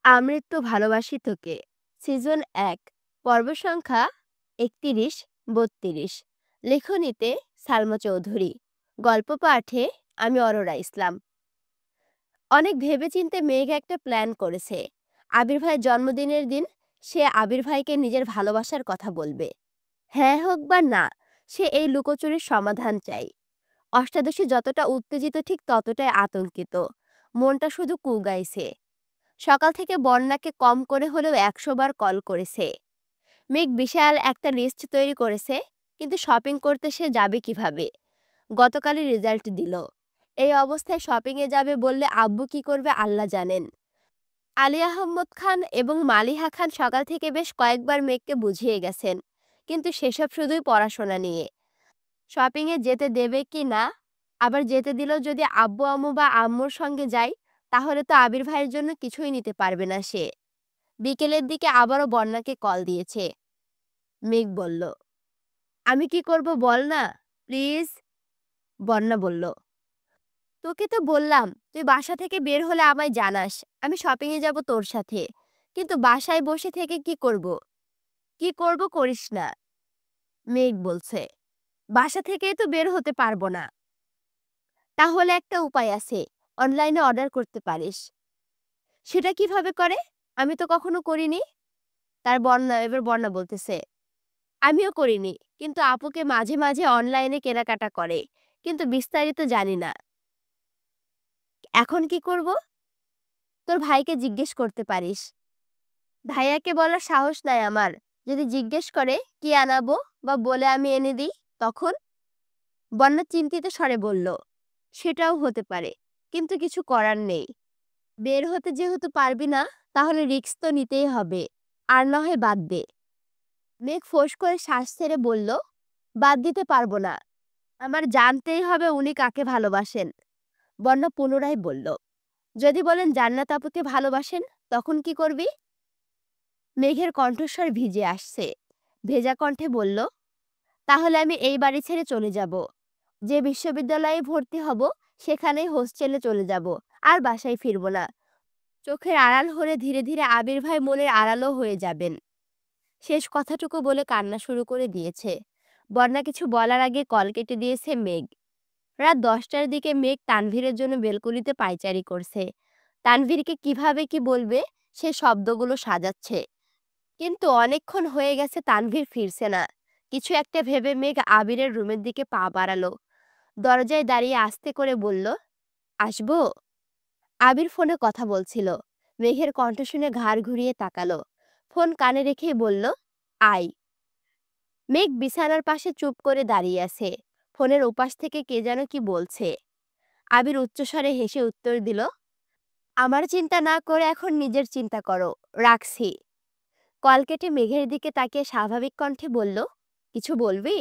আমৃত্যু ভালোবাসি তোকে সিজন ১ পর্ব সংখ্যা ৩১-৩২ লেখনীতে সালমা চৌধুরী গল্প পাঠে আমি অরোরা ইসলাম। অনেক ভেবেচিন্তে মেঘ একটা প্ল্যান করেছে। আবির ভাইয়ের জন্মদিনের দিন সে আবির ভাইকে নিজের ভালোবাসার কথা বলবে। হ্যাঁ হোক বা না, সে এই লুকোচুরির সমাধান চাই। অষ্টাদশী যতটা উত্তেজিত ঠিক ততটাই আতঙ্কিত। মনটা শুধু কুগাইছে। সকাল থেকে বন্যাকে কম করে হলেও ১০০ বার কল করেছে। মেঘ বিশাল একটা লিস্ট তৈরি করেছে, কিন্তু শপিং করতে সে যাবে কিভাবে? গতকালই রেজাল্ট দিল। এই অবস্থায় শপিংয়ে যাবে বললে আব্বু কি করবে আল্লাহ জানেন। আলী আহমদ খান এবং মালিহা খান সকাল থেকে বেশ কয়েকবার মেঘকে বুঝিয়ে গেছেন, কিন্তু সেসব শুধুই পড়াশোনা নিয়ে। শপিংয়ে যেতে দেবে কি না, আবার যেতে দিলেও যদি আব্বু আম্মু বা আম্মুর সঙ্গে যায়, তাহলে তো আবির ভাইয়ের জন্য কিছুই নিতে পারবে না সে। বিকেলের দিকে আবারও বন্যাকে কল দিয়েছে। মেঘ বলল, আমি কি করব বল না প্লিজ। বন্যা বলল, তোকে তো বললাম তুই বাসা থেকে বের হলে আমায় জানাস, আমি শপিংয়ে যাব তোর সাথে। কিন্তু বাসায় বসে থেকে কি করব? কি করব করিস না। মেঘ বলছে, বাসা থেকেই তো বের হতে পারবো না। তাহলে একটা উপায় আছে, অনলাইনে অর্ডার করতে পারিস। সেটা কিভাবে করে? আমি তো কখনো করিনি। এবার বন্যা বলতেছে, আমিও করিনি, কিন্তু আপুকে মাঝে মাঝে অনলাইনে কেনাকাটা করে, কিন্তু বিস্তারিত জানি না। এখন কি করব? তোর ভাইকে জিজ্ঞেস করতে পারিস। ভাইয়াকে বলার সাহস নাই আমার। যদি জিজ্ঞেস করে কি আনাবো বা বলে আমি এনে দিই, তখন? বন্যা চিন্তিত স্বরে বলল, সেটাও হতে পারে, কিন্তু কিছু করার নেই। বের হতে যেহেতু পারবি না, তাহলে রিস্ক তো নিতেই হবে। আর না হয় বাদ দে। মেঘ ফোঁস করে শ্বাস ছেড়ে বলল, বাদ দিতে পারবো না। আমার জানতেই হবে উনি কাকে ভালোবাসেন। বন্যা পুনরায় বলল, যদি বলেন জান্নাত আপুকে ভালোবাসেন, তখন কি করবি? মেঘের কণ্ঠস্বর ভিজে আসছে। ভেজা কণ্ঠে বলল, তাহলে আমি এই বাড়ি ছেড়ে চলে যাব। যে বিশ্ববিদ্যালয়ে ভর্তি হব, সেখানেই হোস্টেলে চলে যাব। আর বাসায় ফিরব না। চোখের আড়াল হলে ধীরে ধীরে আবির ভাই মনের আড়ালও হয়ে যাবেন। শেষ কথাটুকু বলে কান্না শুরু করে দিয়েছে। বন্যা কিছু বলার আগে কল কেটে দিয়েছে মেঘ। রাত ১০টার দিকে মেঘ তানভীরের জন্য বেলকনিতে পায়চারি করছে। তানভীরকে কিভাবে কি বলবে সে শব্দগুলো সাজাচ্ছে। কিন্তু অনেকক্ষণ হয়ে গেছে তানভীর ফিরছে না। কিছু একটা ভেবে মেঘ আবিরের রুমের দিকে পা বাড়ালো। দরজায় দাঁড়িয়ে আস্তে করে বলল, আসবো? আবির ফোনে কথা বলছিল। মেঘের কণ্ঠ শুনে ঘাড় ঘুরিয়ে তাকালো। ফোন কানে রেখেই বলল, আয়। মেঘ বিছানার পাশে চুপ করে দাঁড়িয়ে আছে। ফোনের ওপাশ থেকে কে যেন কি বলছে। আবির উচ্চস্বরে হেসে উত্তর দিল, আমার চিন্তা না করে এখন নিজের চিন্তা করো, রাখছি। কল কেটে মেঘের দিকে তাকিয়ে স্বাভাবিক কণ্ঠে বলল, কিছু বলবি?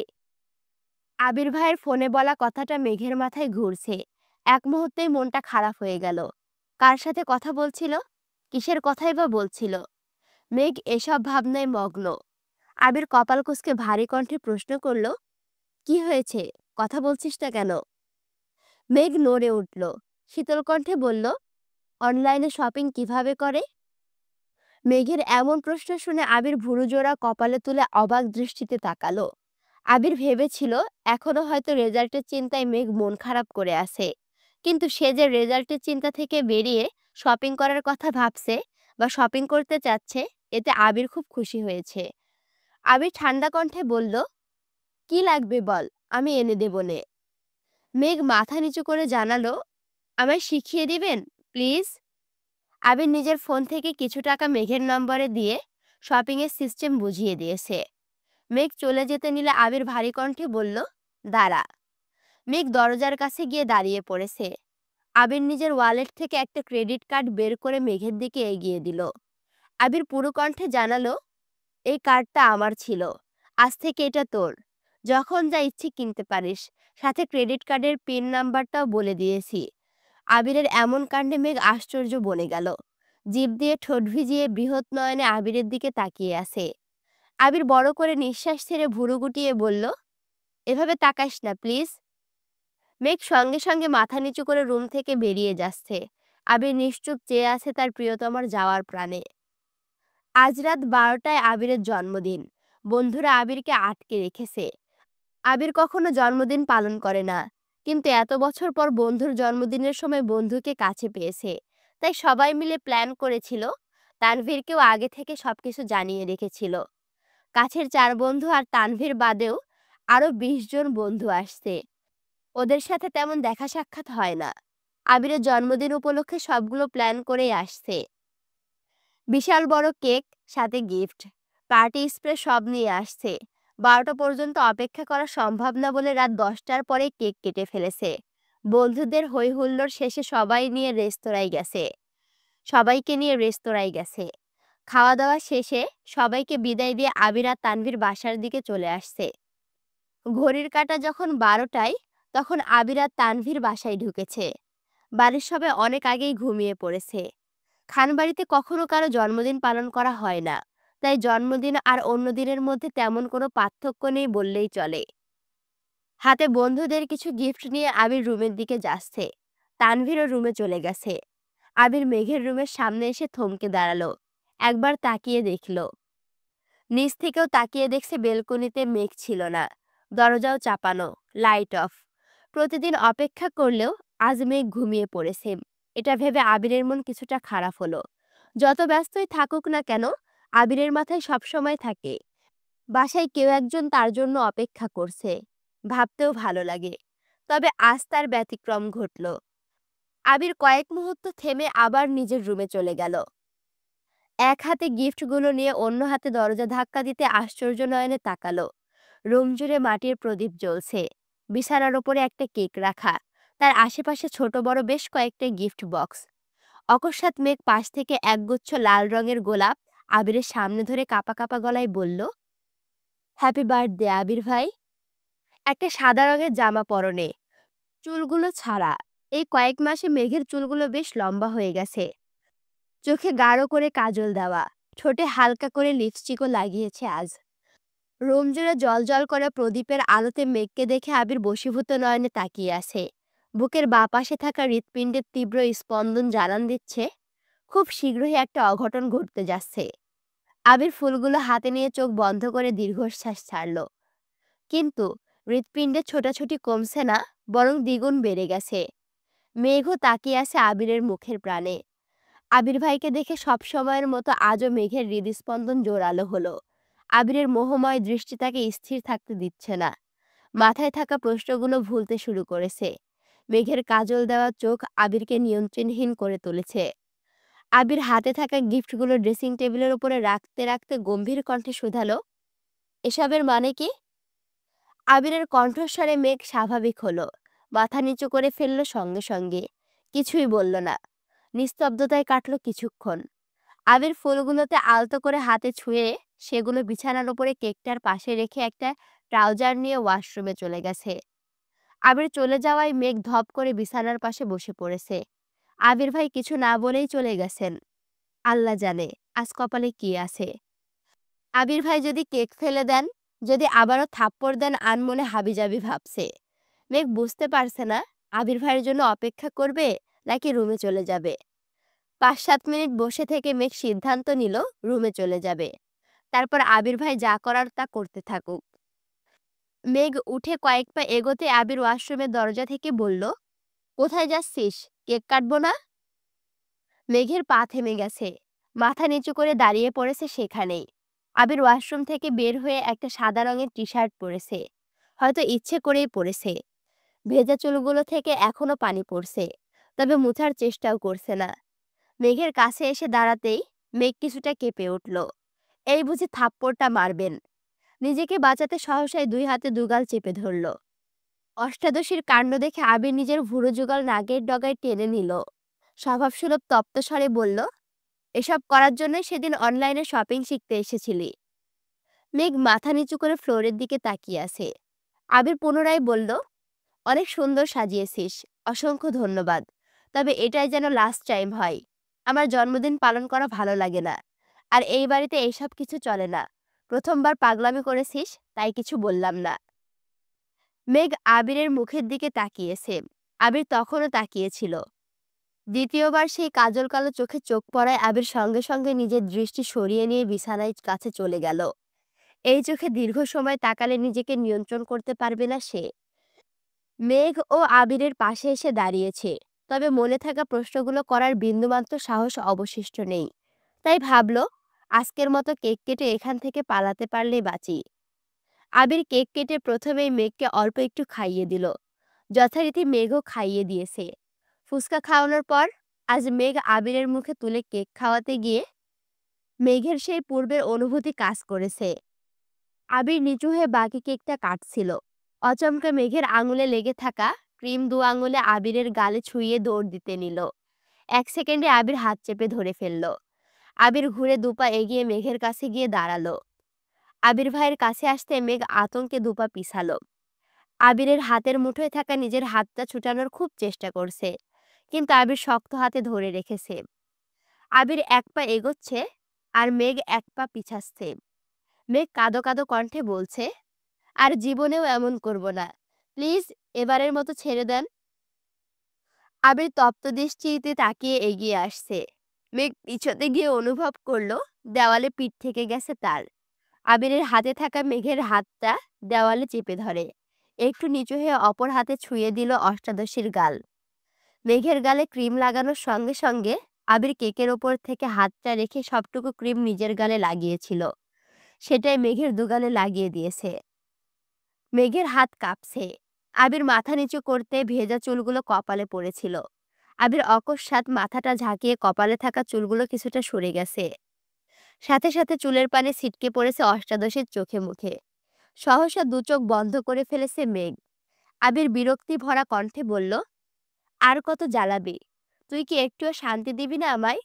আবির ভাইয়ের ফোনে বলা কথাটা মেঘের মাথায় ঘুরছে। এক মুহূর্তেই মনটা খারাপ হয়ে গেল। কার সাথে কথা বলছিল? কিসের কথাই বা বলছিল? মেঘ এসব ভাবনায় মগ্ন। আবির কপাল কুঁচকে ভারী কণ্ঠে প্রশ্ন করল, কি হয়েছে? কথা বলছিস না কেন? মেঘ নড়ে উঠল। শীতল কণ্ঠে বলল, অনলাইনে শপিং কিভাবে করে? মেঘের এমন প্রশ্ন শুনে আবির ভুরুজোড়া কপালে তুলে অবাক দৃষ্টিতে তাকালো। আবির ভেবেছিল এখনো হয়তো রেজাল্টের চিন্তায় মেঘ মন খারাপ করে আছে, কিন্তু সে যে রেজাল্টের চিন্তা থেকে বেরিয়ে শপিং করার কথা ভাবছে বা শপিং করতে চাচ্ছে, এতে আবির খুব খুশি হয়েছে। আবির ঠান্ডা কণ্ঠে বলল, কি লাগবে বল, আমি এনে দেব নে। মেঘ মাথা নিচু করে জানালো, আমায় শিখিয়ে দিবেন প্লিজ। আবির নিজের ফোন থেকে কিছু টাকা মেঘের নম্বরে দিয়ে শপিংয়ের সিস্টেম বুঝিয়ে দিয়েছে। মেঘ চলে যেতে নিলে আবির ভারী কণ্ঠে বলল, দাঁড়া। মেঘ দরজার কাছে গিয়ে দাঁড়িয়ে পড়েছে। আবির নিজের ওয়ালেট থেকে একটা ক্রেডিট কার্ড বের করে মেঘের দিকে এগিয়ে দিল। আবির পুরো কণ্ঠে জানালো, এই কার্ডটা আমার ছিল, আজ থেকে এটা তোর। যখন যা ইচ্ছে কিনতে পারিস। সাথে ক্রেডিট কার্ডের পিন নাম্বারটাও বলে দিয়েছি। আবিরের এমন কাণ্ডে মেঘ আশ্চর্য বনে গেল। জিভ দিয়ে ঠোঁট ভিজিয়ে বৃহৎ নয়নে আবিরের দিকে তাকিয়ে আছে। আবির বড় করে নিঃশ্বাস ছেড়ে ভুরু গুটিয়ে বলল, এভাবে তাকাস না প্লিজ। মেঘ সঙ্গে সঙ্গে মাথা নিচু করে রুম থেকে বেরিয়ে যাচ্ছে। আবির নিশ্চুপ চেয়ে আছে তার প্রিয়তমার যাওয়ার প্রাণে। আজ রাত 12টায় আবিরের জন্মদিন। বন্ধুরা আবিরকে আটকে রেখেছে। আবির কখনো জন্মদিন পালন করে না, কিন্তু এত বছর পর বন্ধুর জন্মদিনের সময় বন্ধুকে কাছে পেয়েছে। তাই সবাই মিলে প্ল্যান করেছিল। তানভীরকেও আগে থেকে সবকিছু জানিয়ে রেখেছিল। কাছের 4 বন্ধু আর তানভীর বাদেও আরো 20 জন বন্ধু আসছে। ওদের সাথে তেমন দেখা সাক্ষাৎ হয় না। আবিরের জন্মদিন উপলক্ষে সবগুলো প্ল্যান করেই আসছে। বিশাল বড় কেক, সাথে গিফট, পার্টি স্প্রে সব নিয়ে আসছে। 12টা পর্যন্ত অপেক্ষা করা সম্ভব না বলে রাত 10টার পরে কেক কেটে ফেলেছে। বন্ধুদের হই হুল্লোড় শেষে সবাইকে নিয়ে রেস্তোরাঁয় গেছে। খাওয়া দাওয়া শেষে সবাইকে বিদায় দিয়ে আবির আর তানভীর বাসার দিকে চলে আসছে। ঘড়ির কাঁটা যখন 12টায়, তখন আবির আর তানভীর বাসায় ঢুকেছে। বাড়ির সবাই অনেক আগেই ঘুমিয়ে পড়েছে। খানবাড়িতে কখনো কারো জন্মদিন পালন করা হয় না, তাই জন্মদিন আর অন্য দিনের মধ্যে তেমন কোনো পার্থক্য নেই বললেই চলে। হাতে বন্ধুদের কিছু গিফট নিয়ে আবির রুমের দিকে যাচ্ছে। তানভীরও রুমে চলে গেছে। আবির মেঘের রুমের সামনে এসে থমকে দাঁড়ালো। একবার তাকিয়ে দেখল। নিচ থেকেও তাকিয়ে দেখছে বেলকনিতে মেঘ ছিল না। দরজাও চাপানো, লাইট অফ। প্রতিদিন অপেক্ষা করলেও আজ মেঘ ঘুমিয়ে পড়েছে। এটা ভেবে আবিরের মন কিছুটা খারাপ হলো। যত ব্যস্তই থাকুক না কেন, আবিরের মাথায় সবসময় থাকে বাসায় কেউ একজন তার জন্য অপেক্ষা করছে। ভাবতেও ভালো লাগে। তবে আজ তার ব্যতিক্রম ঘটল। আবির কয়েক মুহূর্ত থেমে আবার নিজের রুমে চলে গেল। এক হাতে গিফটগুলো নিয়ে অন্য হাতে দরজা ধাক্কা দিতে আশ্চর্য নয়নে তাকালো। রুম জুড়ে মাটির প্রদীপ জ্বলছে। বিছানার ওপরে একটা কেক রাখা। তার আশেপাশে ছোট বড় বেশ কয়েকটা গিফট বক্স। অকস্মাৎ মেঘ পাশ থেকে একগুচ্ছ লাল রঙের গোলাপ আবিরের সামনে ধরে কাঁপা কাঁপা গলায় বলল, হ্যাপি বার্থডে আবির ভাই। একটা সাদা রঙের জামা পরনে, চুলগুলো ছাড়া। এই কয়েক মাসে মেঘের চুলগুলো বেশ লম্বা হয়ে গেছে। চোখে গাঢ় করে কাজল দেওয়া, ঠোঁটে হালকা করে লিপস্টিকও লাগিয়েছে আজ। রুম জুড়ে জলজল করা প্রদীপের আলোতে মেঘকে দেখে আবির বশীভূত নয়নে তাকিয়ে আছে। বুকের বাঁ পাশে থাকা হৃৎপিণ্ডের তীব্র স্পন্দন জানান দিচ্ছে খুব শীঘ্রই একটা অঘটন ঘটতে যাচ্ছে। আবির ফুলগুলো হাতে নিয়ে চোখ বন্ধ করে দীর্ঘশ্বাস ছাড়ল। কিন্তু হৃৎপিণ্ডের ছোটাছুটি কমছে না, বরং দ্বিগুণ বেড়ে গেছে। মেঘও তাকিয়ে আছে আবিরের মুখের প্রাণে। আবির ভাইকে দেখে সব সময়ের মতো আজও মেঘের হৃদস্পন্দন জোরালো হলো। আবিরের মোহময় দৃষ্টি তাকে স্থির থাকতে দিচ্ছে না। মাথায় থাকা প্রশ্নগুলো ভুলতে শুরু করেছে। মেঘের কাজল দেওয়া চোখ আবিরকে নিয়ন্ত্রণহীন করে তুলেছে। আবির হাতে থাকা গিফটগুলো ড্রেসিং টেবিলের উপরে রাখতে রাখতে গম্ভীর কণ্ঠে শুধালো, এসবের মানে কি? আবিরের কণ্ঠস্বরে মেঘ স্বাভাবিক হলো। মাথা নিচু করে ফেলল সঙ্গে সঙ্গে। কিছুই বলল না। নিস্তব্ধতায় কাটল কিছুক্ষণ। আবির ফুলগুলোতে আলতো করে হাতে ছুঁয়ে সেগুলো বিছানার উপরে কেকটার পাশে রেখে একটা ট্রাউজার নিয়ে ওয়াশরুমে চলে গেছে। আবির চলে যাওয়ায় মেঘ ধপ করে বিছানার পাশে বসে পড়েছে। আবির ভাই কিছু না বলেই চলে গেছেন। আল্লাহ জানে আজ কপালে কি আছে। আবির ভাই যদি কেক ফেলে দেন, যদি আবারও থাপ্পড় দেন আনমনে হাবিজাবি ভাবছে। মেঘ বুঝতে পারছে না আবির ভাইয়ের জন্য অপেক্ষা করবে নাকি রুমে চলে যাবে। 5-7 মিনিট বসে থেকে মেঘ সিদ্ধান্ত নিল রুমে চলে যাবে। তারপর আবির ভাই যা করার তা করতে থাকুক। মেঘ উঠে কয়েক পা এগোতে আবির ওয়াশরুমের দরজা থেকে বলল, কোথায় যাচ্ছিস? কেক কাটবো না? মেঘের পা থেমে গেছে। মাথা নিচু করে দাঁড়িয়ে পড়েছে সেখানেই। আবির ওয়াশরুম থেকে বের হয়ে একটা সাদা রঙের টি শার্ট পরেছে। হয়তো ইচ্ছে করেই পরেছে। ভেজা চুলগুলো থেকে এখনো পানি পড়ছে, তবে মুছার চেষ্টাও করছে না। মেঘের কাছে এসে দাঁড়াতেই মেঘ কিছুটা কেঁপে উঠল। এই বুঝি থাপ্পড়টা মারবেন? নিজেকে বাঁচাতে সহসায় 2 হাতে দুগাল চেপে ধরল। অষ্টাদশীর কাণ্ড দেখে আবির নিজের ভুরু যুগল নাকের ডগায় টেনে নিল। স্বভাবসুলভ তপ্ত স্বরে বলল, এসব করার জন্যই সেদিন অনলাইনে শপিং শিখতে এসেছিলি। মেঘ মাথা নিচু করে ফ্লোরের দিকে তাকিয়ে আছে। আবির পুনরায় বলল, অনেক সুন্দর সাজিয়েছিস, অসংখ্য ধন্যবাদ। তবে এটাই যেন লাস্ট টাইম হয়। আমার জন্মদিন পালন করা ভালো লাগে না। আর এই বাড়িতে এইসব কিছু চলে না। প্রথমবার পাগলামি করেছিস, তাই কিছু বললাম না। মেঘ আবিরের মুখের দিকে তাকিয়েছে। আবির তখনও তাকিয়েছিল। দ্বিতীয়বার সেই কাজল কালো চোখে চোখ পড়ায় আবির সঙ্গে সঙ্গে নিজের দৃষ্টি সরিয়ে নিয়ে বিছানায় কাছে চলে গেল। এই চোখে দীর্ঘ সময় তাকালে নিজেকে নিয়ন্ত্রণ করতে পারবে না সে। মেঘ ও আবিরের পাশে এসে দাঁড়িয়েছে, তবে মনে থাকা প্রশ্নগুলো করার বিন্দুমাত্র সাহস অবশিষ্ট নেই। তাই ভাবল, আজকের মতো কেক কেটে এখান থেকে পালাতে পারলেই বাঁচি। আবির কেক কেটে প্রথমেই মেঘকে অল্প একটু খাইয়ে দিল। যথারীতি মেঘও খাইয়ে দিয়েছে। ফুচকা খাওয়ানোর পর আজ মেঘ আবিরের মুখে তুলে কেক খাওয়াতে গিয়ে মেঘের সেই পূর্বের অনুভূতি কাজ করেছে। আবির নিচু হয়ে বাকি কেকটা কাটছিল। অচমকা মেঘের আঙুলে লেগে থাকা ক্রিম দু আঙুলে আবিরের গালে ছুঁয়ে দৌড় দিতে নিল। 1 সেকেন্ডে আবির হাত চেপে ধরে ফেলল। আবির ঘুরে দুপা এগিয়ে মেঘের কাছে গিয়ে দাঁড়ালো। আবির ভাইয়ের কাছে আসতে মেঘ আতঙ্কে দুপা পিছালো। আবিরের হাতের মুঠোয় থাকা নিজের হাতটা ছুটানোর খুব চেষ্টা করছে, কিন্তু আবির শক্ত হাতে ধরে রেখেছে। আবির এক পা এগোচ্ছে আর মেঘ এক পা পিছাচ্ছে। মেঘ কাঁদো কাঁদো কণ্ঠে বলছে, আর জীবনেও এমন করব না, প্লিজ, এবারের মতো ছেড়ে দেন। আবির তপ্ত দৃষ্টিতে তাকিয়ে এগিয়ে আসছে। মেঘ পিছতে গিয়ে অনুভব করলো দেওয়ালে পিঠ থেকে গেছে তার। আবিরের হাতে থাকা মেঘের হাতটা দেওয়ালে চেপে ধরে একটু নিচু হয়ে অপর হাতে ছুঁয়ে দিল অষ্টাদশীর গাল। মেঘের গালে ক্রিম লাগানোর সঙ্গে সঙ্গে আবির কেকের ওপর থেকে হাতটা রেখে সবটুকু ক্রিম নিজের গালে লাগিয়েছিল। সেটাই মেঘের দুগালে লাগিয়ে দিয়েছে। মেঘের হাত কাঁপছে। আবির মাথা নিচু করতে ভেজা চুলগুলো কপালে পড়েছিল। আবির অকস্মাৎ মাথাটা ঝাঁকিয়ে কপালে থাকা চুলগুলো কিছুটা সরে গেছে। সাথে সাথে চুলের পানে ছিটকে পড়েছে অষ্টাদশীর চোখে মুখে। সহসা দু চোখ বন্ধ করে ফেলেছে মেঘ। আবির বিরক্তি ভরা কণ্ঠে বলল, আর কত জ্বালাবি? তুই কি একটুও শান্তি দিবি না আমায়?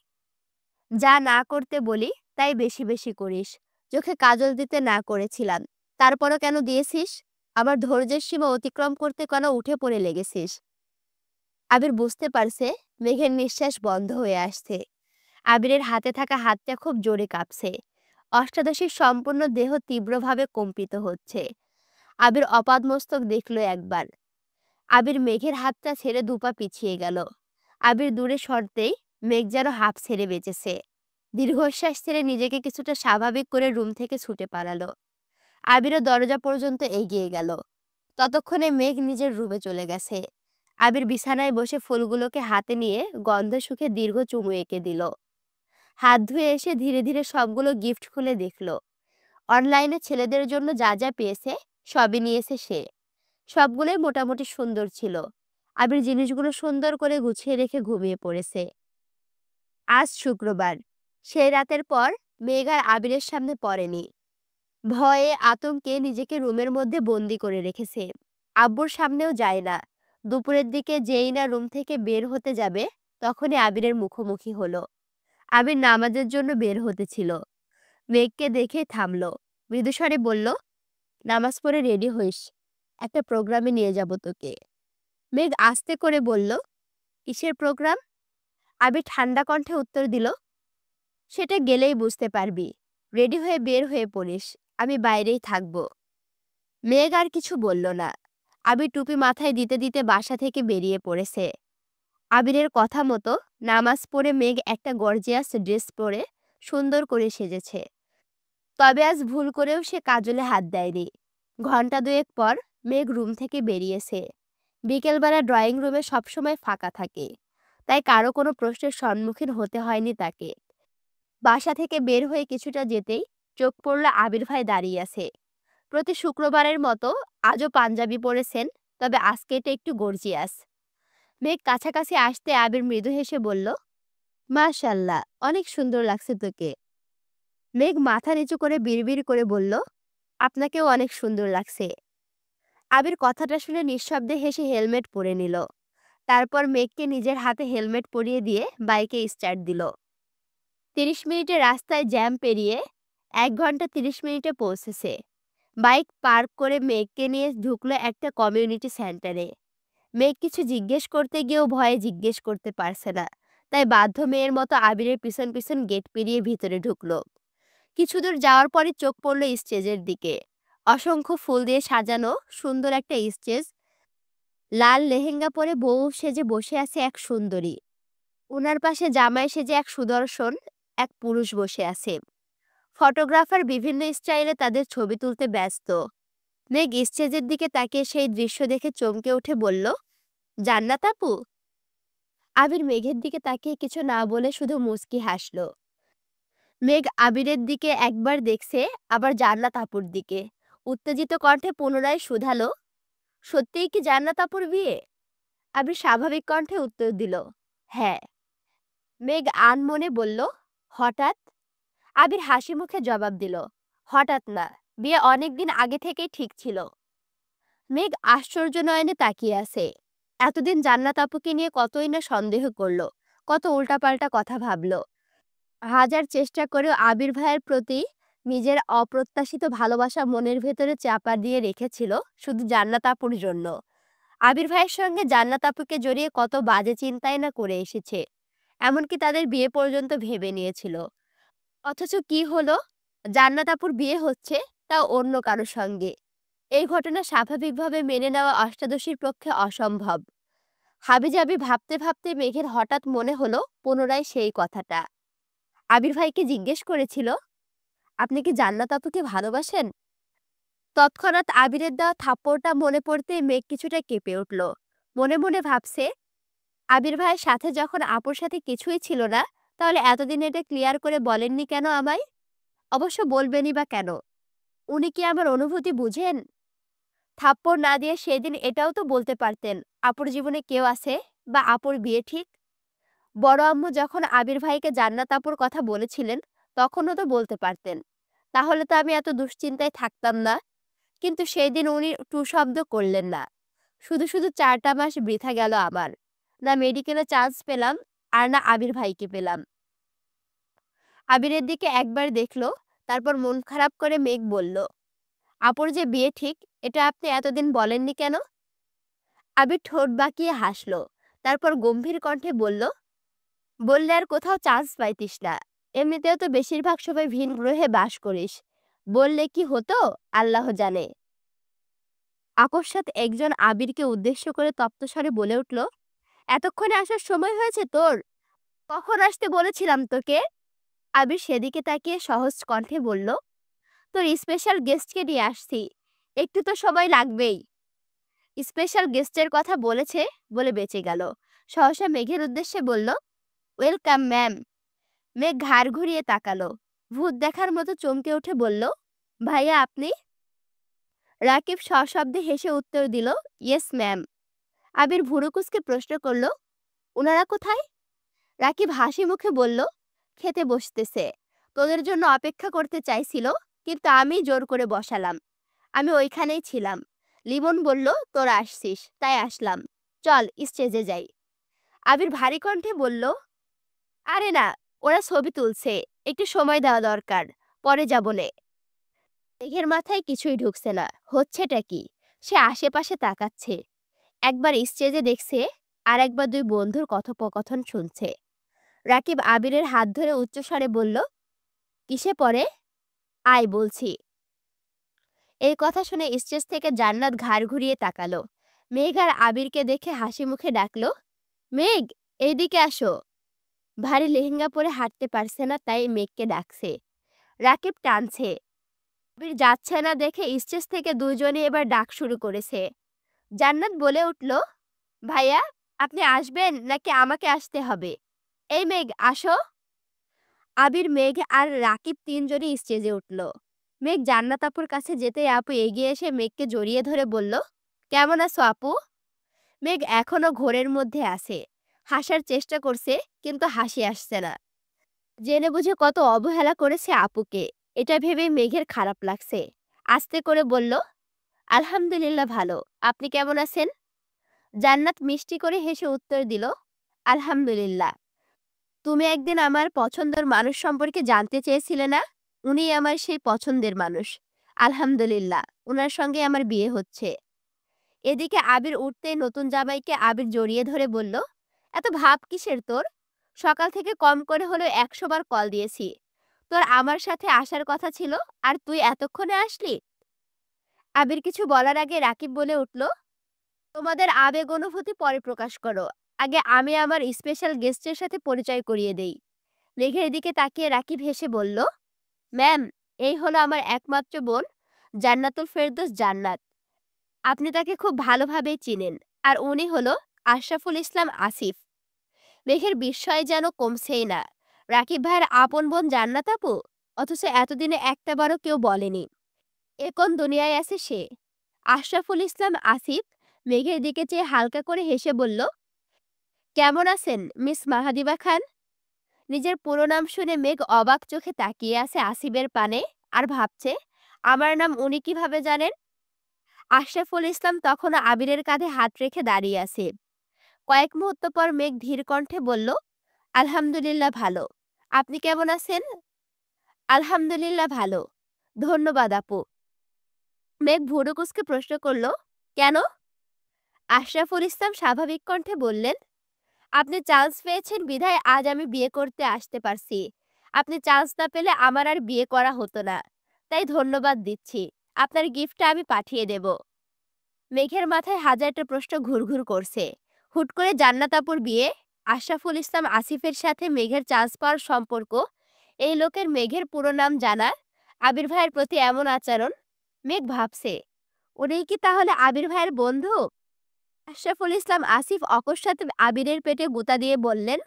যা না করতে বলি তাই বেশি বেশি করিস। চোখে কাজল দিতে না করেছিলাম, তারপরও কেন দিয়েছিস? আমার ধৈর্যের সীমা অতিক্রম করতে কেন উঠে পড়ে লেগেছিস? আবির বুঝতে পারছে মেঘের নিঃশ্বাস বন্ধ হয়ে আসছে। আবিরের হাতে থাকা হাতটা খুব জোরে কাঁপছে। অষ্টাদশীর সম্পূর্ণ দেহ তীব্রভাবে কম্পিত হচ্ছে। আবির অপাদমস্তক দেখল একবার। আবির মেঘের হাতটা ছেড়ে দুপা পিছিয়ে গেল। আবির দূরে সরতেই মেঘ যেন হাঁফ ছেড়ে বেঁচেছে। দীর্ঘশ্বাস ছেড়ে নিজেকে কিছুটা স্বাভাবিক করে রুম থেকে ছুটে পালালো। আবিরও দরজা পর্যন্ত এগিয়ে গেল। ততক্ষণে মেঘ নিজের রুমে চলে গেছে। আবির বিছানায় বসে ফুলগুলোকে হাতে নিয়ে গন্ধ শুকে দীর্ঘ চুমু এঁকে দিল। হাত ধুয়ে এসে ধীরে ধীরে সবগুলো গিফট খুলে দেখল। অনলাইনে ছেলেদের জন্য যা যা পেয়েছে সবই নিয়েছে সে। সবগুলোই মোটামুটি সুন্দর ছিল। আবির জিনিসগুলো সুন্দর করে গুছিয়ে রেখে ঘুমিয়ে পড়েছে। আজ শুক্রবার। সেই রাতের পর মেঘ আর আবিরের সামনে পড়েনি। ভয়ে আতঙ্কে নিজেকে রুমের মধ্যে বন্দি করে রেখেছে। আব্বুর সামনেও যায় না। দুপুরের দিকে যেই না রুম থেকে বের হতে যাবে, তখনই আবিরের মুখোমুখি হলো। আবির নামাজের জন্য বের হতেছিল। মেঘকে দেখে থামলো। মৃদুস্বরে বলল, নামাজ পড়ে রেডি হইস, একটা প্রোগ্রামে নিয়ে যাব তোকে। মেঘ আস্তে করে বলল, কিসের প্রোগ্রাম? আবির ঠান্ডা কণ্ঠে উত্তর দিল, সেটা গেলেই বুঝতে পারবি। রেডি হয়ে বের হয়ে পড়িস, আমি বাইরেই থাকব। মেঘ আর কিছু বলল না। আবির টুপি মাথায় দিতে দিতে বাসা থেকে বেরিয়ে পড়েছে। আবিরের কথা মতো নামাজ পড়ে মেঘ একটা গর্জিয়াস ড্রেস পরে সুন্দর করে সেজেছে। তবে আজ ভুল করেও সে কাজলে হাত দেয়নি। ঘন্টা দুয়েক পর মেঘ রুম থেকে বেরিয়েছে। বিকেলবেলা ড্রয়িং রুমে সবসময় ফাঁকা থাকে, তাই কারো কোনো প্রশ্নের সম্মুখীন হতে হয়নি তাকে। বাসা থেকে বের হয়ে কিছুটা যেতেই চোখ পড়ল আবির ভাই দাঁড়িয়ে আছে। প্রতি শুক্রবারের মতো আজও পাঞ্জাবি পরেছেন, তবে আজকে এটা একটু গর্জিয়াস। মেঘ কাছাকাছি আসতে আবির মৃদু হেসে বলল, মাশাআল্লাহ, অনেক সুন্দর লাগছে তোকে। মেঘ মাথা নিচু করে বিড়বিড় করে বলল, আপনাকেও অনেক সুন্দর লাগছে। আবির কথাটা শুনে নিঃশব্দে হেসে হেলমেট পরে নিল। তারপর মেঘকে নিজের হাতে হেলমেট পরিয়ে দিয়ে বাইকে স্টার্ট দিল। 30 মিনিটের রাস্তায় জ্যাম পেরিয়ে 1 ঘন্টা 30 মিনিটে পৌঁছেছে। বাইক পার্ক করে মেঘকে নিয়ে ঢুকলো একটা কমিউনিটি সেন্টারে। মেঘ কিছু জিজ্ঞেস করতে গিয়েও ভয়ে জিজ্ঞেস করতে পারছে না, তাই বাধ্য মেয়ের মতো আবিরের পিছন পিছন গেট পেরিয়ে ভিতরে ঢুকলো। কিছু দূর যাওয়ার পরই চোখ পড়ল স্টেজের দিকে। অসংখ্য ফুল দিয়ে সাজানো সুন্দর একটা স্টেজ। লাল লেহেঙ্গা পরে বউ সেজে বসে আছে এক সুন্দরী। উনার পাশে জামাই সেজে এক সুদর্শন এক পুরুষ বসে আছে। ফটোগ্রাফার বিভিন্ন স্টাইলে তাদের ছবি তুলতে ব্যস্ত। মেঘ স্টেজের দিকে তাকিয়ে সেই দৃশ্য দেখে চমকে উঠে বলল, জান্নাত আপু? আবির মেঘের দিকে তাকিয়ে কিছু না বলে শুধু মুচকি হাসল। মেঘ আবিরের দিকে একবার দেখছে, আবার জান্নাত আপুর দিকে। উত্তেজিত কণ্ঠে পুনরায় শুধালো, সত্যিই কি জান্নাত আপুর বিয়ে? আবির স্বাভাবিক কণ্ঠে উত্তর দিল, হ্যাঁ। মেঘ আনমনে বলল, হঠাৎ? আবির হাসি মুখে জবাব দিল, হঠাৎ না, বিয়ে অনেকদিন আগে থেকেই ঠিক ছিল। মেঘ আশ্চর্য নয়নে তাকিয়ে আছে। এতদিন জান্নাত আপুকে নিয়ে কতই না সন্দেহ করলো, কত উল্টাপাল্টা কথা ভাবলো। হাজার চেষ্টা করেও আবির ভাইয়ের প্রতি নিজের অপ্রত্যাশিত ভালোবাসা মনের ভেতরে চাপা দিয়ে রেখেছিল শুধু জান্নাত আপুর জন্য। আবির ভাইয়ের সঙ্গে জান্নাত আপুকে জড়িয়ে কত বাজে চিন্তাই না করে এসেছে, এমনকি তাদের বিয়ে পর্যন্ত ভেবে নিয়েছিল। অথচ কি হলো, জান্নাত আপুর বিয়ে হচ্ছে, তাও অন্য কারো সঙ্গে। এই ঘটনা স্বাভাবিকভাবে মেনে নেওয়া অষ্টাদশীর পক্ষে অসম্ভব। হাবিজাবি ভাবতে ভাবতে মেঘের হঠাৎ মনে হলো পুনরায় সেই কথাটা। আবির ভাইকে জিজ্ঞেস করেছিল, আপনি কি জান্নাত আপুকে ভালোবাসেন? তৎক্ষণাৎ আবিরের দেওয়া থাপ্পড়টা মনে পড়তে মেঘ কিছুটা কেঁপে উঠল। মনে মনে ভাবছে, আবির ভাইয়ের সাথে যখন আপুর সাথে কিছুই ছিল না, তাহলে এতদিন এটা ক্লিয়ার করে বলেননি কেন আমায়? অবশ্য বলবেনই বা কেন? উনি কি আমার অনুভূতি বুঝেন? থাপ্পড় না দিয়ে সেদিন এটাও তো বলতে পারতেন, আপুর জীবনে কেউ আছে বা আপুর বিয়ে ঠিক। বড় আম্মু যখন আবির ভাইকে জান্নাত আপুর কথা বলেছিলেন, তখনও তো বলতে পারতেন। তাহলে তো আমি এত দুশ্চিন্তায় থাকতাম না। কিন্তু সেই দিন উনি টু শব্দ করলেন না। শুধু শুধু 4টা মাস বৃথা গেল আমার। না মেডিকেলে চান্স পেলাম, আর না আবির ভাইকে পেলাম। আবিরের দিকে একবার দেখলো, তারপর মন খারাপ করে মেঘ বলল, আপুর যে বিয়ে ঠিক, এটা আপনি এতদিন বলেননি কেন? আবির ঠোঁট বাঁকিয়ে হাসল। তারপর গম্ভীর কণ্ঠে বলল, বললে আর কোথাও চান্স পাইতিস না। এমনিতেও তো বেশিরভাগ সময় ভিন গ্রহে বাস করিস। বললে কি হতো আল্লাহ জানে। আকস্মাৎ একজন আবিরকে উদ্দেশ্য করে তপ্তস্বরে বলে উঠল, এতক্ষণে আসার সময় হয়েছে তোর? কখন আসতে বলেছিলাম তোকে? আবির সেদিকে তাকিয়ে সহজ কণ্ঠে বলল, তোর স্পেশাল গেস্টকে নিয়ে আসছি, একটু তো সময় লাগবেই। স্পেশাল গেস্টের কথা বলেছে বলে বেঁচে গেল। সহসা মেঘের উদ্দেশ্যে বলল, ওয়েলকাম ম্যাম। মেঘ ঘাড় ঘুরিয়ে তাকালো। ভূত দেখার মতো চমকে উঠে বলল, ভাইয়া আপনি? রাকিব সশব্দে হেসে উত্তর দিল, ইয়েস ম্যাম। আবির ভুরুকুসকে প্রশ্ন করল, ওনারা কোথায়? রাকিব হাসি মুখে বলল, খেতে বসতেছে। তোদের জন্য অপেক্ষা করতে চাইছিল, কিন্তু আমি জোর করে বসালাম। আমি ওইখানেই ছিলাম। লিমন বলল তোরা আসছিস, তাই আসলাম। চল স্টেজে যাই। আবির ভারী কণ্ঠে বলল, আরে না, ওরা ছবি তুলছে, একটু সময় দেওয়া দরকার, পরে যাবনে। মেঘের মাথায় কিছুই ঢুকছে না, হচ্ছেটা কি? সে আশেপাশে তাকাচ্ছে। একবার স্টেজে দেখছে, আর একবার দুই বন্ধুর কথোপকথন শুনছে। রাকিব আবিরের হাত ধরে উচ্চস্বরে বলল, কিসে পড়ে? আয় বলছি। এই কথা শুনে স্টেজ থেকে জান্নাত ঘাড় ঘুরিয়ে তাকালো। মেঘ আর আবিরকে দেখে হাসি মুখে ডাকলো, মেঘ এইদিকে আসো। ভারী লেহেঙ্গা পরে হাঁটতে পারছে না, তাই মেঘকে ডাকছে। রাকিব টানছে। আবির যাচ্ছে না দেখে স্টেজ থেকে দুজনে এবার ডাক শুরু করেছে। জান্নাত বলে উঠল, ভাইয়া আপনি আসবেন নাকি আমাকে আসতে হবে? এই মেঘ আসো। আবির, মেঘ আর রাকিব তিনজনই স্টেজে উঠল। মেঘ জান্নাত আপুর কাছে যেতেই আপু এগিয়ে এসে মেঘকে জড়িয়ে ধরে বলল, কেমন আছো আপু? মেঘ এখনো ঘোরের মধ্যে আছে। হাসার চেষ্টা করছে, কিন্তু হাসি আসছে না। জেনে বুঝে কত অবহেলা করেছে আপুকে, এটা ভেবে মেঘের খারাপ লাগছে। আস্তে করে বলল, আলহামদুলিল্লাহ ভালো, আপনি কেমন আছেন? জান্নাত মিষ্টি করে হেসে উত্তর দিল, আলহামদুলিল্লাহ। তুমি একদিন আমার পছন্দের মানুষ সম্পর্কে জানতে চেয়েছিলে না? উনি আমার সেই পছন্দের মানুষ। আলহামদুলিল্লাহ, উনার সঙ্গে আমার বিয়ে হচ্ছে। এদিকে আবির উঠতেই নতুন জামাইকে আবির জড়িয়ে ধরে বলল, এত ভাব কিসের তোর? সকাল থেকে কম করে হলেও 100 বার কল দিয়েছি। তোর আমার সাথে আসার কথা ছিল, আর তুই এতক্ষণে আসলি? আবির কিছু বলার আগে রাকিব বলে উঠল, তোমাদের আবেগ অনুভূতি পরে প্রকাশ করো, আগে আমি আমার স্পেশাল গেস্টের সাথে পরিচয় করিয়ে দেই। মেঘের দিকে তাকিয়ে রাকিব হেসে বলল, ম্যাম, এই হলো আমার একমাত্র বোন, জান্নাতুল ফেরদৌস জান্নাত। আপনি তাকে খুব ভালোভাবেই চিনেন। আর উনি হলো আশরাফুল ইসলাম আসিফ। মেঘের বিস্ময় যেন কমছেই না। রাকিব ভাইয়ের আপন বোন জান্নাত আপু, অথচ এতদিনে একটাবারও কেউ বলেনি। এ কোন দুনিয়ায় আছে সে? আশরাফুল ইসলাম আসিফ মেঘের দিকে চেয়ে হালকা করে হেসে বলল, কেমন আছেন মিস মাহাদিবা খান? নিজের পুরো নাম শুনে মেঘ অবাক চোখে তাকিয়ে আছে আসিফের পানে আর ভাবছে, আমার নাম উনি কিভাবে জানেন। আশরাফুল ইসলাম তখনও আবিরের কাঁধে হাত রেখে দাঁড়িয়ে আছে। কয়েক মুহূর্ত পর মেঘ ধীর কণ্ঠে বলল, আলহামদুলিল্লাহ ভালো। আপনি কেমন আছেন? আলহামদুলিল্লাহ ভালো, ধন্যবাদ আপু। মেঘ ভুরু কুঁচকে প্রশ্ন করল, কেন? আশরাফুল ইসলাম স্বাভাবিক কণ্ঠে বললেন, আপনি চান্স পেয়েছেন বিধায় আজ আমি বিয়ে করতে আসতে পারছি। আপনি চান্স না পেলে আমার আর বিয়ে করা হতো না। তাই ধন্যবাদ দিচ্ছি। আপনার গিফটটা আমি পাঠিয়ে দেব। মেঘের মাথায় হাজারটা প্রশ্ন ঘুরঘুর করছে। হুট করে জান্নাত আপুর বিয়ে, আশরাফুল ইসলাম আসিফের সাথে মেঘের চান্স পাওয়ার সম্পর্ক, এই লোকের মেঘের পুরো নাম জানা, আবির ভাইয়ের প্রতি এমন আচরণ। মেঘ ভাবছে, উনিই কি তাহলে আবির ভাইয়ের বন্ধু? আশরাফুল ইসলাম আসিফ অকস্মাৎ আবিরের পেটে গুঁতা দিয়ে বললেন,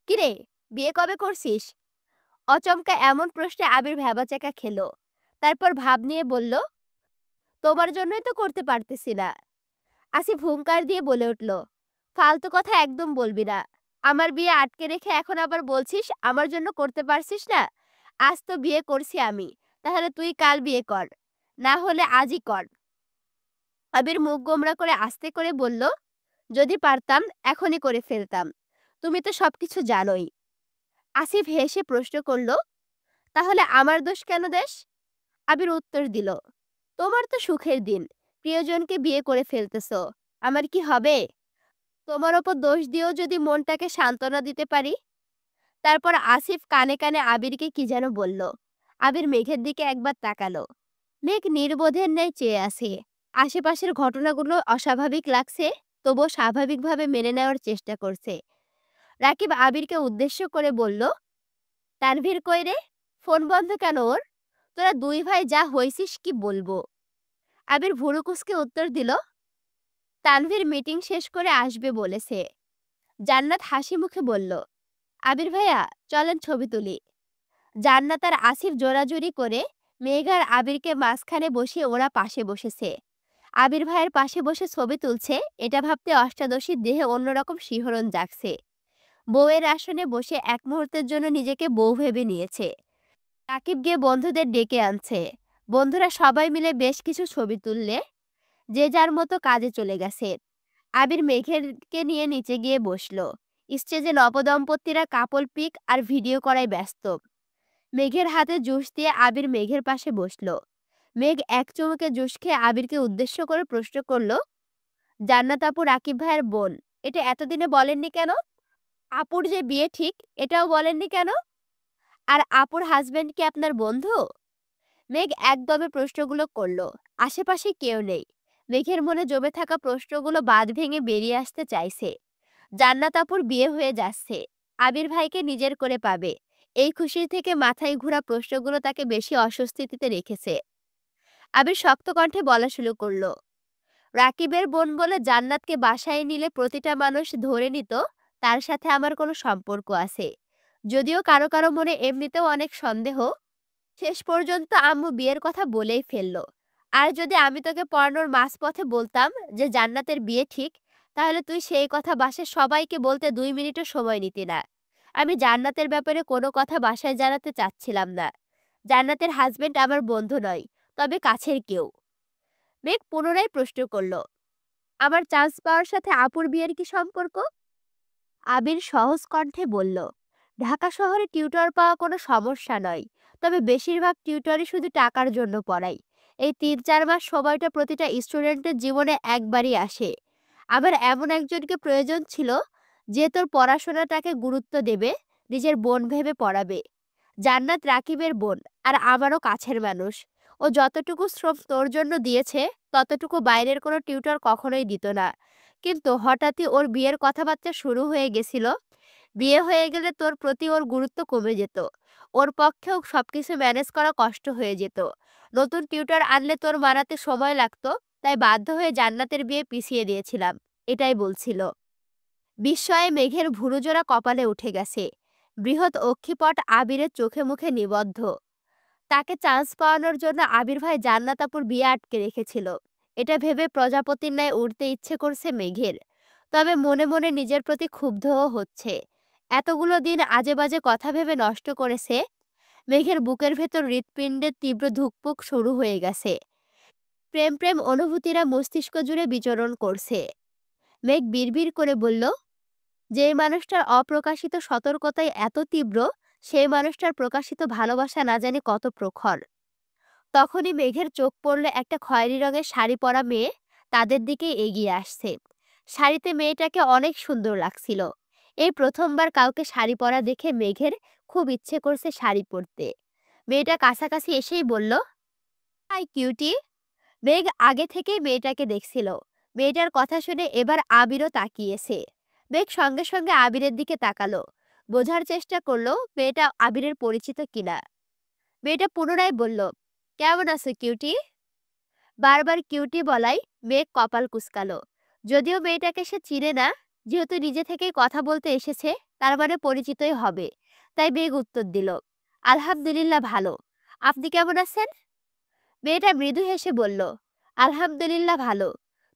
কিরে, বিয়ে কবে করছিস? অচমকা এমন প্রশ্নে আবির ভ্যাবাচ্যাকা খেলো। তারপর ভাব নিয়ে বলল, তোমার জন্যই তো করতে পারতেছি না। আসিফ হুঙ্কার দিয়ে বলে উঠল, ফালতু কথা একদম বলবি না। আমার বিয়ে আটকে রেখে এখন আবার বলছিস আমার জন্য করতে পারছিস না? আজ তো বিয়ে করছি আমি, তাহলে তুই কাল বিয়ে কর, না হলে আজই কর। আবির মুখ গোমরা করে আস্তে করে বলল, যদি পারতাম এখনই করে ফেলতাম। তুমি তো সবকিছু জানোই। আসিফ হেসে প্রশ্ন করল, তাহলে আমার দোষ কেন দেশ? আবির উত্তর দিল, তোমার তো সুখের দিন, প্রিয়জনকে বিয়ে করে ফেলতেছ, আমার কি হবে? তোমার ওপর দোষ দিয়েও যদি মনটাকে সান্ত্বনা দিতে পারি। তারপর আসিফ কানে কানে আবিরকে কি যেন বলল। আবির মেঘের দিকে একবার তাকালো। মেঘ নির্বোধের ন্যায় চেয়ে আছে। আশেপাশের ঘটনাগুলো অস্বাভাবিক লাগছে, তবুও স্বাভাবিকভাবে মেনে নেওয়ার চেষ্টা করছে। রাকিব আবিরকে উদ্দেশ্য করে বলল, তানভীর কই রে? ফোন বন্ধ কেন ওর? তোরা দুই ভাই যা হইছিস কি বলবো। আবির ভুরু কুঁচকে উত্তর দিল, তানভীর মিটিং শেষ করে আসবে বলেছে। জান্নাত হাসি মুখে বলল, আবির ভাইয়া চলেন ছবি তুলি। জান্নাত আর আসিফ জোরাজুরি করে মেঘ আর আবিরকে মাঝখানে বসিয়ে ওরা পাশে বসেছে। আবির ভাইয়ের পাশে বসে ছবি তুলছে, এটা ভাবতে অষ্টাদশীর দেহে অন্যরকম শিহরণ জাগছে। বউয়ের আসনে বসে এক মুহূর্তের জন্য নিজেকে বউ ভেবে নিয়েছে। রাকিব গিয়ে বন্ধুদের ডেকে আনছে। বন্ধুরা সবাই মিলে বেশ কিছু ছবি তুললে যে যার মতো কাজে চলে গেছে। আবির মেঘেরকে নিয়ে নিচে গিয়ে বসলো। স্টেজে নবদম্পতিরা কাপল পিক আর ভিডিও করায় ব্যস্ত। মেঘের হাতে জুস দিয়ে আবির মেঘের পাশে বসলো। মেঘ এক চুমুকে জুস খেয়ে আবিরকে উদ্দেশ্য করে প্রশ্ন করলো, জান্নাত আপু রাকিব ভাইয়ের বোন, এটা এতদিনে বলেননি কেন? আপুর যে বিয়ে ঠিক, এটাও বলেননি কেন? আর আপুর হাজবেন্ড কি আপনার বন্ধু? মেঘ একদমে প্রশ্নগুলো করলো। আশেপাশে কেউ নেই। মেঘের মনে জমে থাকা প্রশ্নগুলো বাঁধ ভেঙে বেরিয়ে আসতে চাইছে। জান্নাত আপুর বিয়ে হয়ে যাচ্ছে, আবির ভাইকে নিজের করে পাবে, এই খুশি থেকে মাথায় ঘোরা প্রশ্নগুলো তাকে বেশি অস্বস্তিতে রেখেছে। আবির শক্ত কণ্ঠে বলা শুরু করলো, রাকিবের বোন বলে জান্নাতকে বাসায় নিলে প্রতিটা মানুষ ধরে নিত তার সাথে আমার কোনো সম্পর্ক আছে। যদিও কারো কারো মনে এমনিতেও অনেক সন্দেহ। শেষ পর্যন্ত আম্মু বিয়ের কথা বলেই ফেললো। আর যদি আমি তোকে পড়ানোর মাঝপথে বলতাম যে জান্নাতের বিয়ে ঠিক, তাহলে তুই সেই কথা বাসায় সবাইকে বলতে 2 মিনিটও সময় নিতি না। আমি জান্নাতের ব্যাপারে কোনো কথা বাসায় জানাতে চাচ্ছিলাম না। জান্নাতের হাজবেন্ড আমার বন্ধু নয়, তবে কাছের কেউ। মেঘ পুনরায় প্রশ্ন করল, আমার চান্স পাওয়ার সাথে আপুর বিয়ের কি সম্পর্ক? আবির সহজ কণ্ঠে বলল, ঢাকা শহরে টিউটর পাওয়া কোনো সমস্যা নয়, তবে বেশিরভাগ টিউটরই শুধু টাকার জন্য পড়ায়। এই 3-4 মাস সময়টা প্রতিটা স্টুডেন্টের জীবনে একবারই আসে। আবার এমন একজনকে প্রয়োজন ছিল যে তোর পড়াশোনাটাকে গুরুত্ব দেবে, নিজের বোন ভেবে পড়াবে। জান্নাত রাকিবের বোন আর আমারও কাছের মানুষ। ও যতটুকু শ্রম তোর জন্য দিয়েছে ততটুকু বাইরের কোনো টিউটর কখনোই দিত না। কিন্তু হঠাৎই ওর বিয়ের কথাবার্তা শুরু হয়ে গেছিল। বিয়ে হয়ে গেলে তোর প্রতি ওর গুরুত্ব কমে যেত। ওর পক্ষেও সবকিছু ম্যানেজ করা কষ্ট হয়ে যেত। নতুন টিউটর আনলে তোর মানাতে সময় লাগতো, তাই বাধ্য হয়ে জান্নাতের বিয়ে পিছিয়ে দিয়েছিলাম। এটাই বলছিল। বিস্ময়ে মেঘের ভুরুজোড়া কপালে উঠে গেছে। বৃহৎ অক্ষিপট আবিরের চোখে মুখে নিবদ্ধ। তাকে চান্স পাওয়ানোর জন্য আবির ভাই জান্নাত আপুর বিয়ে আটকে রেখেছিল। এটা ভেবে প্রজাপতির ন্যায় উড়তে ইচ্ছে করছে মেঘের। তবে মনে মনে নিজের প্রতি ক্ষুব্ধও হচ্ছে। এতগুলো দিন আজে বাজে কথা ভেবে নষ্ট করেছে। মেঘের বুকের ভেতর হৃৎপিণ্ডের তীব্র ধুকপুক শুরু হয়ে গেছে। প্রেম প্রেম অনুভূতিরা মস্তিষ্ক জুড়ে বিচরণ করছে। মেঘ বিড়বিড় করে বলল, যে মানুষটার অপ্রকাশিত সতর্কতাই এত তীব্র, সেই মানুষটার প্রকাশিত ভালোবাসা না জানি কত প্রখর। তখনই মেঘের চোখ পড়ল একটা খয়েরি রঙের শাড়ি পরা মেয়ে তাদের দিকে এগিয়ে আসছে। শাড়িতে মেয়েটাকে অনেক সুন্দর লাগছিল। এই প্রথমবার কাউকে শাড়ি পরা দেখে মেঘের খুব ইচ্ছে করছে শাড়ি পরতে। মেয়েটা কাছাকাছি এসেই বলল, হাই কিউটি। মেঘ আগে থেকেই মেয়েটাকে দেখছিল। মেয়েটার কথা শুনে এবার আবিরও তাকিয়েছে। মেঘ সঙ্গে সঙ্গে আবিরের দিকে তাকালো। বোঝার চেষ্টা করলো মেয়েটা আবিরের পরিচিত কিনা। মেয়েটা পুনরায় বলল, কেমন আছো কিউটি? বারবার কিউটি বলায় মেঘ কপাল কুঁচকালো। যদিও মেয়েটাকে সে চিনে না, যেহেতু নিজে থেকেই কথা বলতে এসেছে, তার মানে পরিচিতই হবে। তাই মেঘ উত্তর দিল, আলহামদুলিল্লাহ ভালো। আপনি কেমন আছেন? মেয়েটা মৃদু হেসে বলল, আলহামদুলিল্লাহ ভালো।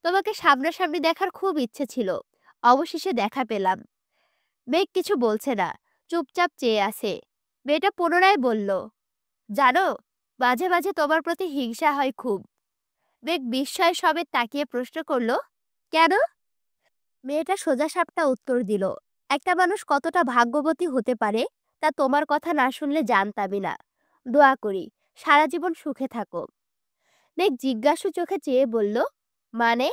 তোমাকে সামনাসামনি দেখার খুব ইচ্ছে ছিল। অবশেষে দেখা পেলাম। মেঘ কিছু বলছে না, চুপচাপ চেয়ে আছে। মেয়েটা পুনরায় বলল, জানো, মাঝে মাঝে তোমার প্রতি হিংসা হয় খুব। মেঘ বিস্ময় সবে তাকিয়ে প্রশ্ন করল, কেন? মেয়েটা সোজাসাপটা উত্তর দিল, একটা মানুষ কতটা ভাগ্যবতী হতে পারে তা তোমার কথা না শুনলে জানতামই না। দোয়া করি সারা জীবন সুখে থাকো। মেঘ জিজ্ঞাসু চোখে চেয়ে বলল, মানে?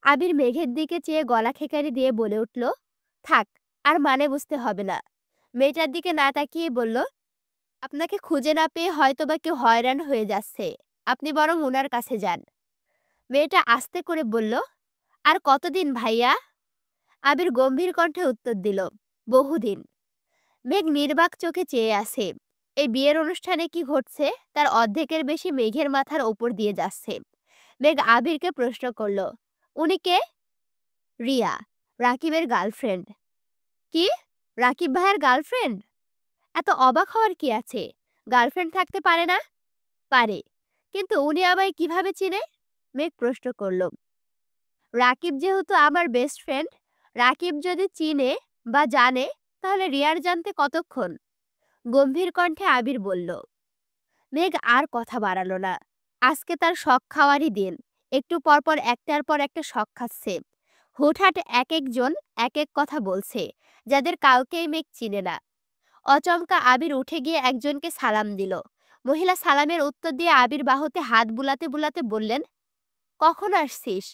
আবির মেঘের দিকে চেয়ে গলা খেকারি দিয়ে বলে উঠল, থাক, আর মানে বুঝতে হবে না। মেয়েটার দিকে না তাকিয়ে বলল, আপনাকে খুঁজে না পেয়ে হয়তো বা কেউ হয়রান হয়ে যাচ্ছে। আপনি বরং ওনার কাছে যান। মেয়েটা আস্তে করে বলল, আর কতদিন ভাইয়া? আবির গম্ভীর কণ্ঠে উত্তর দিল, বহুদিন। মেঘ নির্বাক চোখে চেয়ে আছে। এই বিয়ের অনুষ্ঠানে কি ঘটছে তার অর্ধেকের বেশি মেঘের মাথার ওপর দিয়ে যাচ্ছে। মেঘ আবিরকে প্রশ্ন করল, উনি কে? রিয়া, রাকিবের গার্লফ্রেন্ড। কি? রাকিব ভাইয়ের গার্লফ্রেন্ড? এত অবাক হওয়ার কি আছে? গার্লফ্রেন্ড থাকতে পারে না? পারে। কিন্তু উনি আমায় কিভাবে চিনে? মেঘ প্রশ্ন করল। রাকিব যেহেতু আমার বেস্ট ফ্রেন্ড, রাকিব যদি চিনে বা জানে, তাহলে রিয়ার জানতে কতক্ষণ? গম্ভীর কণ্ঠে আবির বলল। মেঘ আর কথা বাড়ালো না। আজকে তার শখ খাওয়ারই দিন। একটু পরপর একটার পর একটা শখ খাচ্ছে। হুটহাট এক একজন এক এক কথা বলছে, যাদের কাউকেই মেঘ চিনে না। অচমকা আবির উঠে গিয়ে একজনকে সালাম দিল। মহিলা সালামের উত্তর দিয়ে আবির বাহুতে হাত বুলাতে বুলাতে বললেন, কখন আসছিস?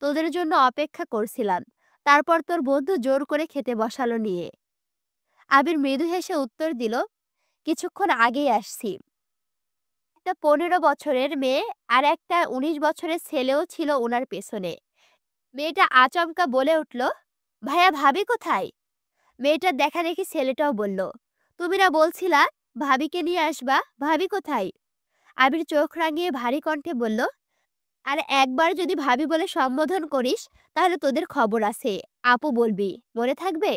তোদের জন্য অপেক্ষা করছিলাম। তারপর তোর বন্ধু জোর করে খেতে বসালো নিয়ে। আবির মৃদু হেসে উত্তর দিল, কিছুক্ষণ আগেই আসছি। একটা 15 বছরের মেয়ে আর একটা 19 বছরের ছেলেও ছিল ওনার পেছনে। মেয়েটা আচমকা বলে উঠল, ভাইয়া ভাবি কোথায়? মেয়েটার দেখা দেখি ছেলেটাও বলল, তুমি না বলছিলা ভাবিকে নিয়ে আসবা, ভাবি কোথায়? আবির চোখ রাঙিয়ে ভারী কণ্ঠে বলল, আর একবার যদি ভাবি বলে সম্বোধন করিস তাহলে তোদের খবর আছে। আপু বলবি, মনে থাকবে?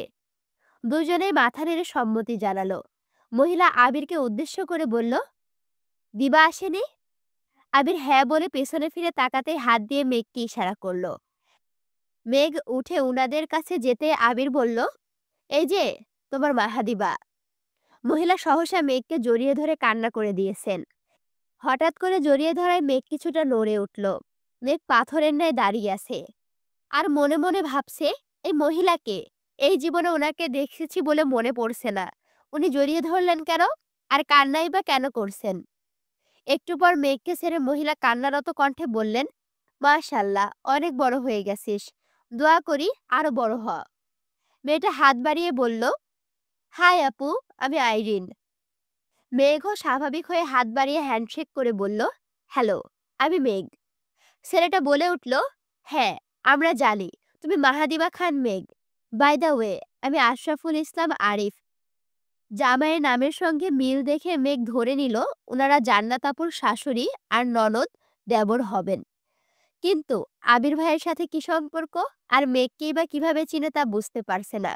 দুজনেই মাথা নেড়ে সম্মতি জানালো। মহিলা আবিরকে উদ্দেশ্য করে বলল, দিবা আসেনি? আবির হ্যাঁ বলে পেছনে ফিরে তাকাতেই হাত দিয়ে মেঘকে ইশারা করলো। মেঘ উঠে উনাদের কাছে যেতে আবির বলল, এই যে তোমার মাহাদিবা। মহিলা সহসা মেঘকে জড়িয়ে ধরে কান্না করে দিয়েছেন। হঠাৎ করে জড়িয়ে ধরায় মেঘ কিছুটা নড়ে উঠল। মেঘ পাথরের ন্যায় দাঁড়িয়ে আছে আর মনে মনে ভাবছে, এই মহিলাকে এই জীবনে ওনাকে দেখেছি বলে মনে পড়ছে না। উনি জড়িয়ে ধরলেন কেন? আর কান্নাই বা কেন করছেন? একটু পর মেঘকে ছেড়ে মহিলা কান্নারত কণ্ঠে বললেন, মাশাল্লাহ, অনেক বড় হয়ে গেছিস। দোয়া করি আরো বড় হ। মেয়েটা হাত বাড়িয়ে বলল, হাই আপু, আমি আইরিন। মেঘও স্বাভাবিক হয়ে হাত বাড়িয়ে হ্যান্ডশেক করে বলল, হ্যালো, আমি মেঘ। ছেলেটা বলে উঠল, হ্যাঁ আমরা জানি তুমি মাহাদিবা খান মেঘ। বাই দ্য ওয়ে, আমি আশরাফুল ইসলাম আরিফ। জামাইয়ের নামের সঙ্গে মিল দেখে মেঘ ধরে নিল ওনারা জান্নাত আপুর শাশুড়ি আর ননদ দেবর হবেন। কিন্তু আবির ভাইয়ের সাথে কি সম্পর্ক আর মেঘকেই বা কিভাবে চিনে তা বুঝতে পারছে না।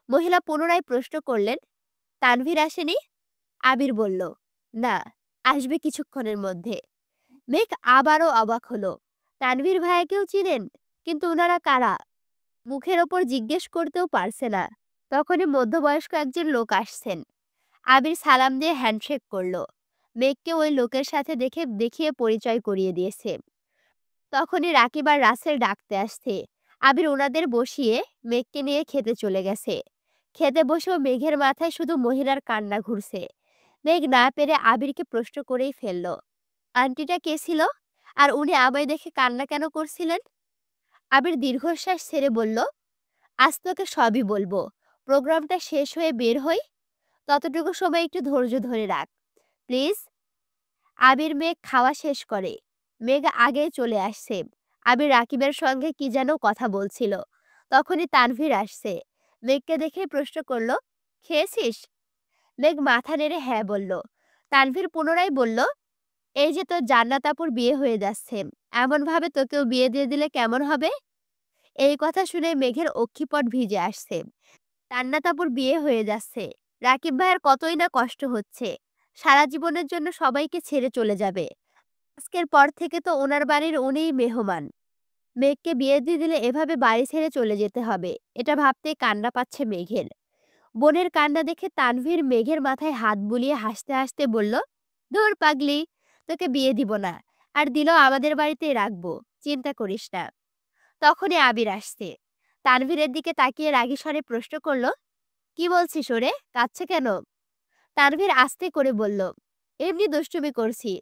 মহিলা পুনরায় প্রশ্ন করলেন, তানভীর আসেনি? আবির বলল, না, আসবে কিছুক্ষণের মধ্যে। মেঘ আবারও অবাক হলো, তানভীর ভাইয়াকেও চিনেন? কিন্তু ওনারা কারা? মুখের ওপর জিজ্ঞেস করতেও পারছে না। তখনই মধ্যবয়স্ক একজন লোক আসছেন। আবির সালাম দিয়ে হ্যান্ডশেক করলো। মেঘকে ওই লোকের সাথে দেখিয়ে পরিচয় করিয়ে দিয়েছে। তখনই রাকিব আর রাসেল ডাকতে আসছে। আবির ওনাদের বসিয়ে মেঘকে নিয়ে খেতে চলে গেছে। খেতে বসেও মেঘের মাথায় শুধু মহিলার কান্না ঘুরছে। মেঘ না পেরে আবিরকে প্রশ্ন করেই ফেলল, আন্টিটা কে ছিল? আর উনি আমায় দেখে কান্না কেন করছিলেন? আবির দীর্ঘশ্বাস ছেড়ে বলল, আজ তোকে সবই বলবো। প্রোগ্রামটা শেষ হয়ে বের হই, ততটুকু সময় একটু ধৈর্য ধরে রাখ প্লিজ। আবির মেঘ খাওয়া শেষ করে। মেঘ আগেই চলে আসছে। আবির রাকিবের সঙ্গে কি যেন কথা বলছিল। তখনই তানভীর আসছে। মেঘকে দেখে প্রশ্ন করল, খেয়েছিস? মেঘ মাথা নেড়ে হ্যাঁ বলল। তানভীর পুনরায় বলল, এই যে তোর জান্নাত আপুর বিয়ে হয়ে যাচ্ছে, এমনভাবে তোকেও বিয়ে দিয়ে দিলে কেমন হবে? এই কথা শুনে মেঘের অক্ষিপট ভিজে আসছে। জান্নাত আপুর বিয়ে হয়ে যাচ্ছে, রাকিব ভাইয়ের কতই না কষ্ট হচ্ছে। সারা জীবনের জন্য সবাইকে ছেড়ে চলে যাবে। আজকের পর থেকে তো ওনার বাড়ির উনিই মেহমান। মেঘকে বিয়ে দিয়ে দিলে এভাবে বাড়ি ছেড়ে চলে যেতে হবে, এটা ভাবতেই কান্না পাচ্ছে মেঘের। বোনের কান্না দেখে তানভীর মেঘের মাথায় হাত বুলিয়ে হাসতে হাসতে বলল, ধুর পাগলি, তোকে বিয়ে দিব না, আর দিলেও আমাদের বাড়িতেই রাখবো, চিন্তা করিস না। তখনই আবির আসছে। তানভীরের দিকে তাকিয়ে রাগী স্বরে প্রশ্ন করল, কি বলছিস ওরে, কাঁদছে কেন? তানভীর আস্তে করে বলল, এমনি দুষ্টুমি করছি।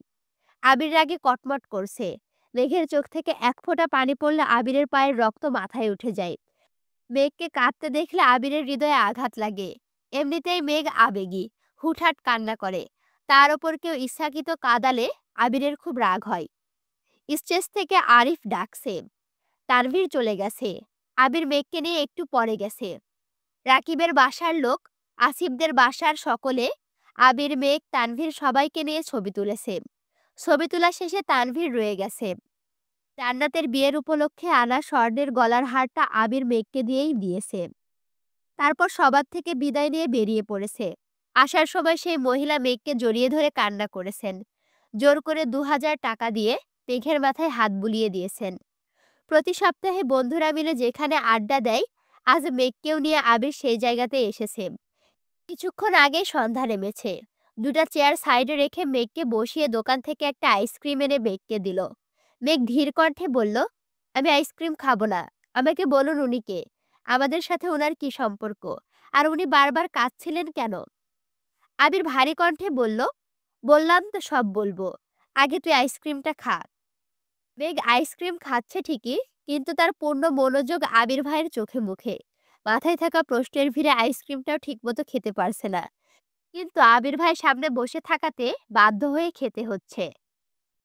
আবির রাগে কটমট করছে। মেঘের চোখ থেকে এক ফোঁটা পানি পড়লে আবিরের পায়ের রক্ত মাথায় উঠে যায়। মেঘকে কাঁদতে দেখলে আবিরের হৃদয়ে আঘাত লাগে। এমনিতেই মেঘ আবেগী, হুটহাট কান্না করে। তার ওপর কেউ ইচ্ছাকৃত কাঁদালে আবিরের খুব রাগ হয়। স্টেজ থেকে আরিফ ডাকছে। তানভীর চলে গেছে। আবির মেঘকে নিয়ে একটু পরে গেছে। রাকিবের বাসার লোক, আসিফদের বাসার সকলে, আবির, মেঘ, তানভীর সবাইকে নিয়ে ছবি তুলেছে। ছবি তোলা শেষে তানভীর রয়ে গেছে। জান্নাতের বিয়ের উপলক্ষে আনা স্বর্ণের গলার হারটা আবির মেঘকে দিয়েই দিয়েছে। তারপর সবার থেকে বিদায় নিয়ে বেরিয়ে পড়েছে। আসার সময় সেই মহিলা মেঘকে জড়িয়ে ধরে কান্না করেছেন। জোর করে ২,০০০ টাকা দিয়ে মেঘের মাথায় হাত বুলিয়ে দিয়েছেন। প্রতি সপ্তাহে বন্ধুরা মিলে যেখানে আড্ডা দেয়, আজ মেঘকেও নিয়ে আবির সেই জায়গাতে এসেছে। কিছুক্ষণ আগে সন্ধ্যা নেমেছে। দুটা চেয়ার সাইডে রেখে মেঘকে বসিয়ে দোকান থেকে একটা আইসক্রিম এনে মেঘকে দিল। মেঘ ধীর কণ্ঠে বলল, আমি আইসক্রিম খাবো না, আমাকে বলুন উনি কে, আমাদের সাথে ওনার কি সম্পর্ক, আর উনি বারবার কাঁদছিলেন কেন? আবির ভারী কণ্ঠে বলল, বললাম তো সব বলবো, আগে তুই আইসক্রিমটা খা। মেঘ আইসক্রিম খাচ্ছে ঠিকই, কিন্তু তার পূর্ণ মনোযোগ আবির ভাইয়ের চোখে মুখে। মাথায় থাকা প্রশ্নের ভিড়ে আইসক্রিমটাও ঠিকমতো খেতে পারছে না। কিন্তু আবির ভাই সামনে বসে থাকাতে বাধ্য হয়ে খেতে হচ্ছে।